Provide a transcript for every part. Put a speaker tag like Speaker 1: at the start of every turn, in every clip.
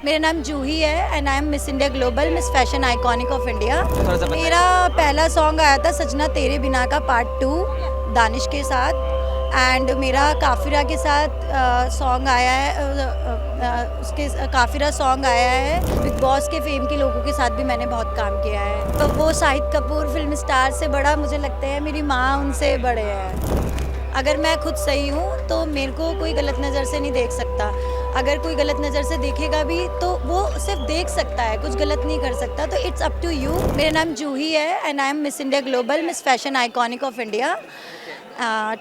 Speaker 1: मेरा नाम जूही है and I am miss India global miss fashion iconic of India. मेरा पहला सॉन्ग आया था सजना तेरे बिना का पार्ट 2 दानिश के साथ, एंड मेरा काफिरा के साथ सॉन्ग आया है, उसके काफिरा सॉन्ग आया है। बिग बॉस के फेम के लोगों के साथ भी मैंने बहुत काम किया है। तो वो शाहिद कपूर फिल्म स्टार से बड़ा मुझे लगता है मेरी माँ उनसे बड़े हैं। अगर मैं खुद सही हूँ तो मेरे को कोई गलत नज़र से नहीं देख सकता। अगर कोई गलत नज़र से देखेगा भी तो वो सिर्फ देख सकता है, कुछ गलत नहीं कर सकता। तो इट्स अप टू यू। मेरा नाम जूही है and I am miss India global miss fashion iconic of India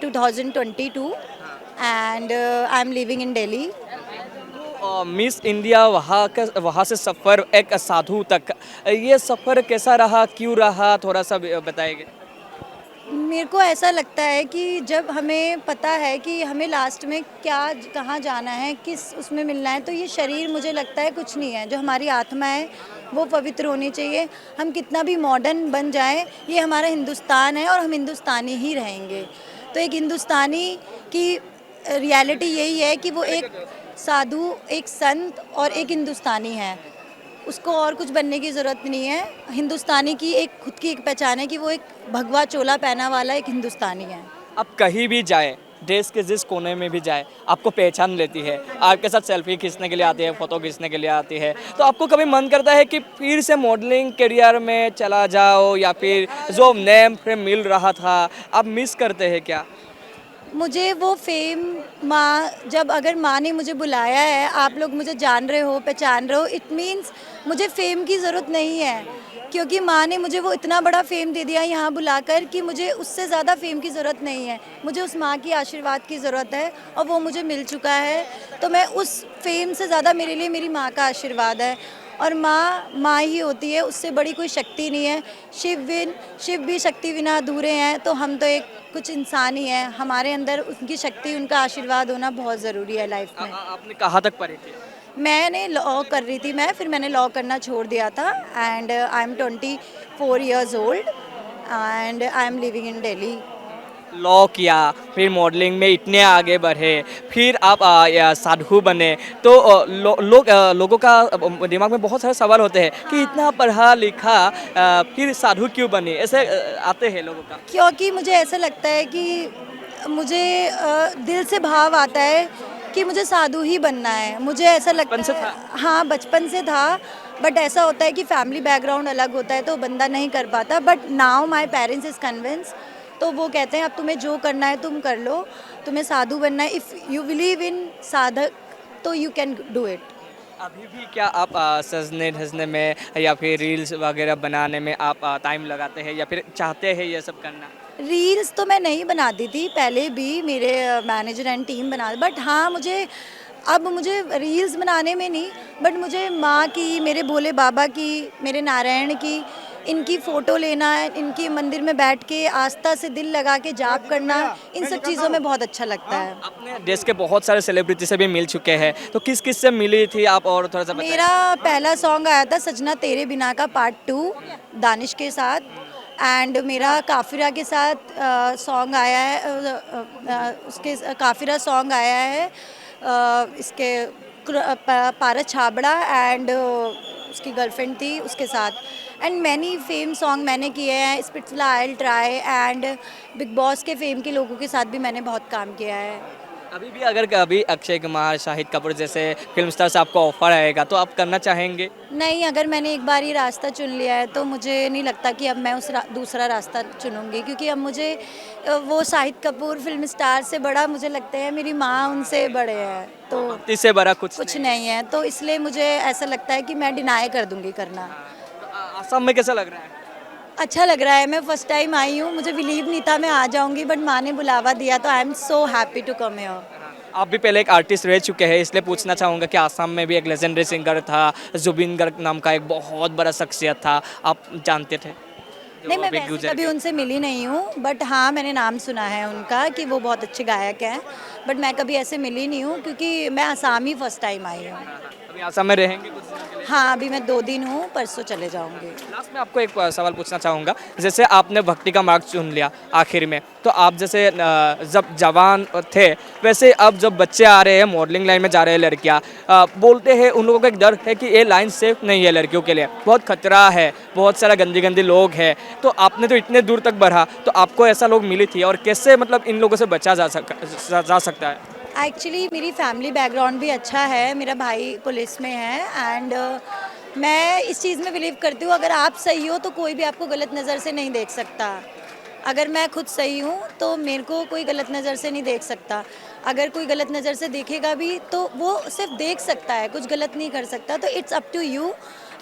Speaker 1: 2022 and I am living in Delhi.
Speaker 2: Miss India वहाँ से सफ़र एक साधु तक, ये सफ़र कैसा रहा, क्यों रहा, थोड़ा सा बताएंगे?
Speaker 1: मेरे को ऐसा लगता है कि जब हमें पता है कि हमें लास्ट में क्या कहाँ जाना है, किस उसमें मिलना है, तो ये शरीर मुझे लगता है कुछ नहीं है। जो हमारी आत्मा है वो पवित्र होनी चाहिए। हम कितना भी मॉडर्न बन जाएं, ये हमारा हिंदुस्तान है और हम हिंदुस्तानी ही रहेंगे। तो एक हिंदुस्तानी की रियलिटी यही है कि वो एक साधु, एक संत और एक हिंदुस्तानी है। उसको और कुछ बनने की ज़रूरत नहीं है। हिंदुस्तानी की एक खुद की एक पहचान है कि वो एक भगवा चोला पहना वाला एक हिंदुस्तानी है।
Speaker 2: आप कहीं भी जाए, देश के जिस कोने में भी जाए, आपको पहचान लेती है। आपके साथ सेल्फी खींचने के लिए आती है, फ़ोटो खींचने के लिए आती है। तो आपको कभी मन करता है कि फिर से मॉडलिंग करियर में चला जाओ, या फिर जो नेम फेम मिल रहा था आप मिस करते हैं क्या?
Speaker 1: मुझे वो फेम जब अगर माँ ने मुझे बुलाया है, आप लोग मुझे जान रहे हो, पहचान रहे हो, इट मीन्स मुझे फेम की ज़रूरत नहीं है। क्योंकि माँ ने मुझे वो इतना बड़ा फेम दे दिया यहाँ बुलाकर कि मुझे उससे ज़्यादा फेम की ज़रूरत नहीं है। मुझे उस माँ की आशीर्वाद की ज़रूरत है और वो मुझे मिल चुका है। तो मैं उस फेम से ज़्यादा मेरे लिए मेरी माँ का आशीर्वाद है। और माँ माँ ही होती है, उससे बड़ी कोई शक्ति नहीं है। शिव भी शक्ति बिना अधूरे हैं। तो हम तो एक कुछ इंसान ही हैं। हमारे अंदर उनकी शक्ति, उनका आशीर्वाद होना बहुत ज़रूरी है लाइफ में।
Speaker 2: आपने कहाँ तक पढ़ी थी?
Speaker 1: मैंने लॉ कर रही थी फिर मैंने लॉ करना छोड़ दिया था and I am 24 years old and I am living in Delhi.
Speaker 2: Law किया, फिर मॉडलिंग में इतने आगे बढ़े, फिर आप साधु बने। तो लोगों का दिमाग में बहुत सारे सवाल होते हैं कि इतना पढ़ा लिखा फिर साधु क्यों बने, ऐसे आते हैं लोगों का।
Speaker 1: क्योंकि मुझे ऐसा लगता है कि मुझे दिल से भाव आता है कि मुझे साधु ही बनना है। मुझे ऐसा लगता
Speaker 2: बचपन से
Speaker 1: है,
Speaker 2: था?
Speaker 1: हाँ बचपन से था। बट ऐसा होता है कि फैमिली बैकग्राउंड अलग होता है तो बंदा नहीं कर पाता। But now my parents is convince. तो वो कहते हैं अब तुम्हें जो करना है तुम कर लो, तुम्हें साधु बनना है। इफ़ यू बिलीव इन साधक तो यू कैन डू इट।
Speaker 2: अभी भी क्या आप सजने धजने में या फिर रील्स वगैरह बनाने में आप टाइम लगाते हैं, या फिर चाहते हैं ये सब करना?
Speaker 1: रील्स तो मैं नहीं बनाती थी पहले भी, मेरे मैनेजर एंड टीम बना। बट हाँ मुझे रील्स बनाने में नहीं, बट मुझे माँ की, मेरे भोले बाबा की, मेरे नारायण की, इनकी फ़ोटो लेना, इनके मंदिर में बैठ के आस्था से दिल लगा के जाप करना, इन सब चीज़ों में बहुत अच्छा लगता है।
Speaker 2: अपने देश के बहुत सारे सेलिब्रिटी से भी मिल चुके हैं, तो किस किस से मिली थी आप, और थोड़ा सा बताइए।
Speaker 1: मेरा पहला सॉन्ग आया था सजना तेरे बिना का पार्ट 2 दानिश के साथ, एंड मेरा काफिरा के साथ सॉन्ग आया है, उसके काफिरा सॉन्ग आया है, इसके पारस छाबड़ा एंड उसकी गर्लफ्रेंड थी उसके साथ। एंड मैनी फेम सॉन्ग मैंने किए हैं, स्पिट्सला आइल ट्राई एंड बिग बॉस के फेम के लोगों के साथ भी मैंने बहुत काम किया है।
Speaker 2: अभी भी अगर कभी अक्षय कुमार, शाहिद कपूर जैसे फिल्म स्टार से आपको ऑफर आएगा तो आप करना चाहेंगे?
Speaker 1: नहीं, अगर मैंने एक बार ये रास्ता चुन लिया है तो मुझे नहीं लगता कि अब मैं दूसरा रास्ता चुनूंगी। क्योंकि अब मुझे वो शाहिद कपूर फिल्म स्टार से बड़ा मुझे लगता है मेरी माँ उनसे बड़े हैं। तो
Speaker 2: इससे बड़ा कुछ
Speaker 1: नहीं है। तो इसलिए मुझे ऐसा लगता है कि मैं डिनाई कर दूंगी करना।
Speaker 2: तो आसाम में कैसा लग रहा है?
Speaker 1: अच्छा लग रहा है। मैं फर्स्ट टाइम आई हूँ, मुझे बिलीव नहीं था मैं आ जाऊँगी, बट माँ ने बुलावा दिया तो I am so happy to come here.
Speaker 2: आप भी पहले एक आर्टिस्ट रह चुके हैं, इसलिए पूछना चाहूँगा कि आसाम में भी एक लेजेंडरी सिंगर था, जुबिन गर्ग नाम का एक बहुत बड़ा शख्सियत था, आप जानते थे?
Speaker 1: नहीं, मैं वैसे कभी उनसे मिली नहीं हूँ, बट हाँ मैंने नाम सुना है उनका कि वो बहुत अच्छे गायक हैं। बट मैं कभी ऐसे मिली नहीं हूँ क्योंकि मैं आसाम ही फर्स्ट टाइम आई हूँ।
Speaker 2: अभी आसाम में रहेंगे कुछ दिनों के लिए?
Speaker 1: हाँ, अभी मैं 2 दिन हूँ, परसों चले जाऊँगी।
Speaker 2: लास्ट में आपको एक सवाल पूछना चाहूँगा, जैसे आपने भक्ति का मार्ग चुन लिया आखिर में, तो आप जैसे जब जवान थे, वैसे अब जब बच्चे आ रहे हैं मॉडलिंग लाइन में जा रहे हैं लड़कियाँ, बोलते हैं उन लोगों का एक डर है कि ये लाइन सेफ नहीं है लड़कियों के लिए, बहुत खतरा है, बहुत सारा गंदी गंदी लोग हैं, तो आपने तो इतने दूर तक बढ़ा, तो आपको ऐसा लोग मिली थी और कैसे मतलब इन लोगों से बचा जा सकता है?
Speaker 1: एक्चुअली मेरी फैमिली बैकग्राउंड भी अच्छा है, मेरा भाई पुलिस में है एंड मैं इस चीज़ में बिलीव करती हूँ, अगर आप सही हो तो कोई भी आपको गलत नज़र से नहीं देख सकता। अगर मैं खुद सही हूँ तो मेरे को कोई गलत नज़र से नहीं देख सकता। अगर कोई गलत नज़र से देखेगा भी तो वो सिर्फ देख सकता है, कुछ गलत नहीं कर सकता। तो इट्स अप टू यू।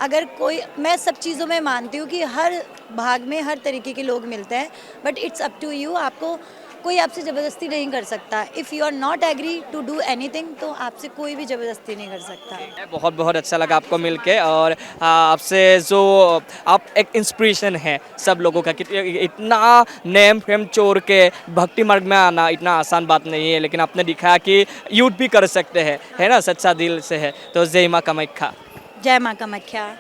Speaker 1: अगर कोई, मैं सब चीज़ों में मानती हूँ कि हर भाग में हर तरीके के लोग मिलते हैं, but it's up to you. आपको कोई आपसे ज़बरदस्ती नहीं कर सकता। If you are not agree to do anything तो आपसे कोई भी ज़बरदस्ती नहीं कर सकता।
Speaker 2: बहुत बहुत अच्छा लगा आपको मिलके, और आपसे जो आप एक इंस्पिरेशन है सब लोगों का कि इतना नेम फेम छोड़ के भक्ति मार्ग में आना इतना आसान बात नहीं है, लेकिन आपने दिखाया कि यूथ भी कर सकते हैं, है ना, सच्चा दिल से है। तो जय माँ कामाख्या।
Speaker 1: जय माँ कामाख्या।